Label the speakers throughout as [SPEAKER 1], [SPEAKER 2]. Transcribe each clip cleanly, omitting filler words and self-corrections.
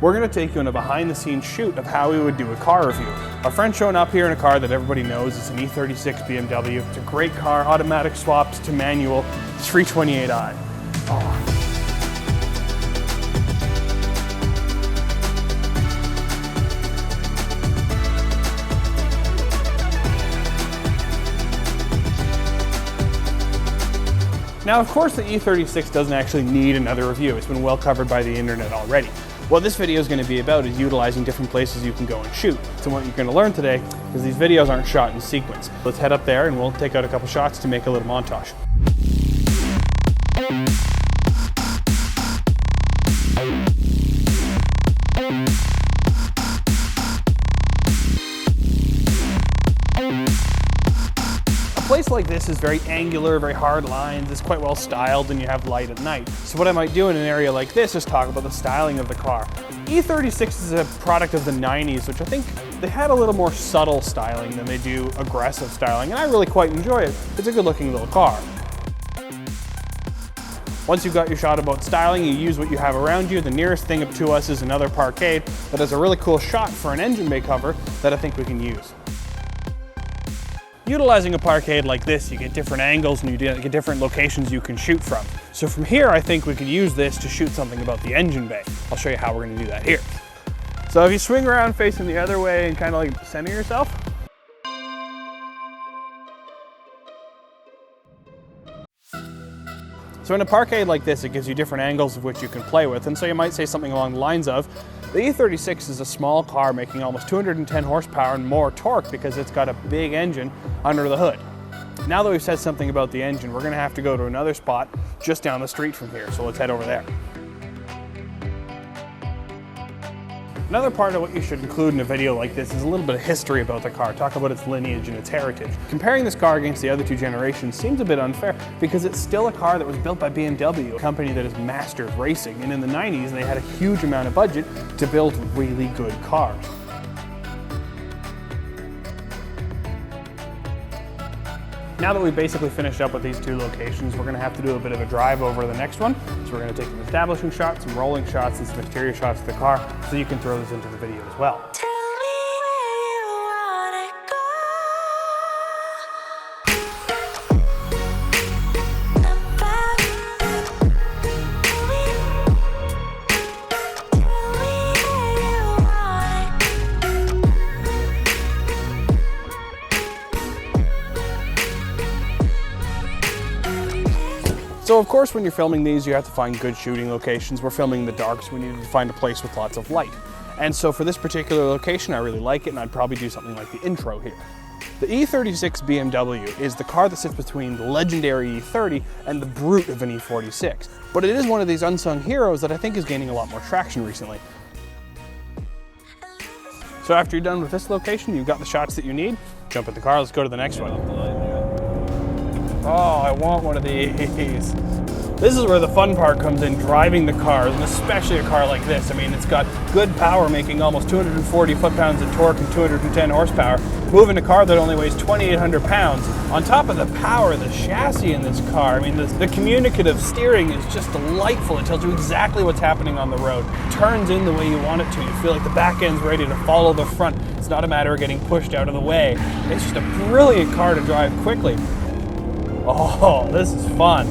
[SPEAKER 1] We're going to take you on a behind-the-scenes shoot of how we would do a car review. Our friend's showing up here in a car that everybody knows. It's an E36 BMW. It's a great car, automatic swaps to manual. It's 328i. Oh. Now, of course, the E36 doesn't actually need another review. It's been well covered by the internet already. What this video is going to be about is utilizing different places you can go and shoot. So what you're going to learn today is these videos aren't shot in sequence. Let's head up there and we'll take out a couple shots to make a little montage. A place like this is very angular, very hard lines, it's quite well styled, and you have light at night. So what I might do in an area like this is talk about the styling of the car. E36 is a product of the 90s, which I think they had a little more subtle styling than they do aggressive styling, and I really quite enjoy it. It's a good looking little car. Once you've got your shot about styling, you use what you have around you. The nearest thing up to us is another parkade that has a really cool shot for an engine bay cover that I think we can use. Utilizing a parkade like this, you get different angles and you get different locations you can shoot from. So from here, I think we could use this to shoot something about the engine bay. I'll show you how we're gonna do that here. So if you swing around facing the other way and kind of like center yourself. So in a parkade like this, it gives you different angles of which you can play with. And so you might say something along the lines of, the E36 is a small car making almost 210 horsepower and more torque because it's got a big engine under the hood. Now that we've said something about the engine, we're gonna have to go to another spot just down the street from here. So let's head over there. Another part of what you should include in a video like this is a little bit of history about the car, talk about its lineage and its heritage. Comparing this car against the other two generations seems a bit unfair because it's still a car that was built by BMW, a company that is masters racing, and in the 90s they had a huge amount of budget to build really good cars. Now that we've basically finished up with these two locations, we're going to have to do a bit of a drive over the next one. So we're going to take some establishing shots, some rolling shots, and some exterior shots of the car so you can throw those into the video as well. So of course when you're filming these you have to find good shooting locations. We're filming in the dark, so we needed to find a place with lots of light. And so for this particular location I really like it, and I'd probably do something like the intro here. The E36 BMW is the car that sits between the legendary E30 and the brute of an E46. But it is one of these unsung heroes that I think is gaining a lot more traction recently. So after you're done with this location, you've got the shots that you need. Jump in the car, let's go to the next one. Oh, I want one of these. This is where the fun part comes in, driving the cars, and especially a car like this. I mean, it's got good power, making almost 240 foot-pounds of torque and 210 horsepower, moving a car that only weighs 2,800 pounds. On top of the power, the chassis in this car, I mean, the communicative steering is just delightful. It tells you exactly what's happening on the road. It turns in the way you want it to. You feel like the back end's ready to follow the front. It's not a matter of getting pushed out of the way. It's just a brilliant car to drive quickly. Oh, this is fun.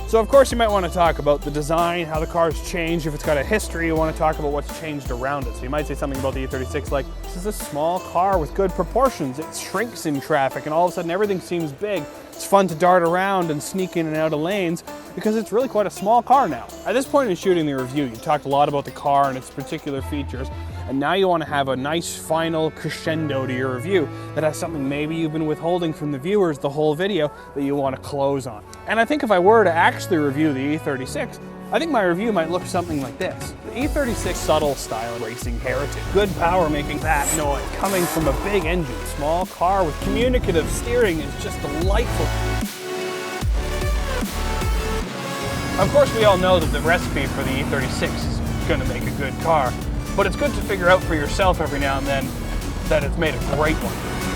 [SPEAKER 1] So of course you might want to talk about the design, how the car's changed. If it's got a history, you want to talk about what's changed around it. So you might say something about the E36 like, this is a small car with good proportions. It shrinks in traffic and all of a sudden everything seems big. It's fun to dart around and sneak in and out of lanes because it's really quite a small car now. At this point in shooting the review, you talked a lot about the car and its particular features, and now you want to have a nice final crescendo to your review that has something maybe you've been withholding from the viewers the whole video that you want to close on. And I think if I were to actually review the E36, I think my review might look something like this. The E36 subtle style racing heritage. Good power making that noise. Coming from a big engine, small car with communicative steering is just delightful. Of course, we all know that the recipe for the E36 is going to make a good car, but it's good to figure out for yourself every now and then that it's made a great one.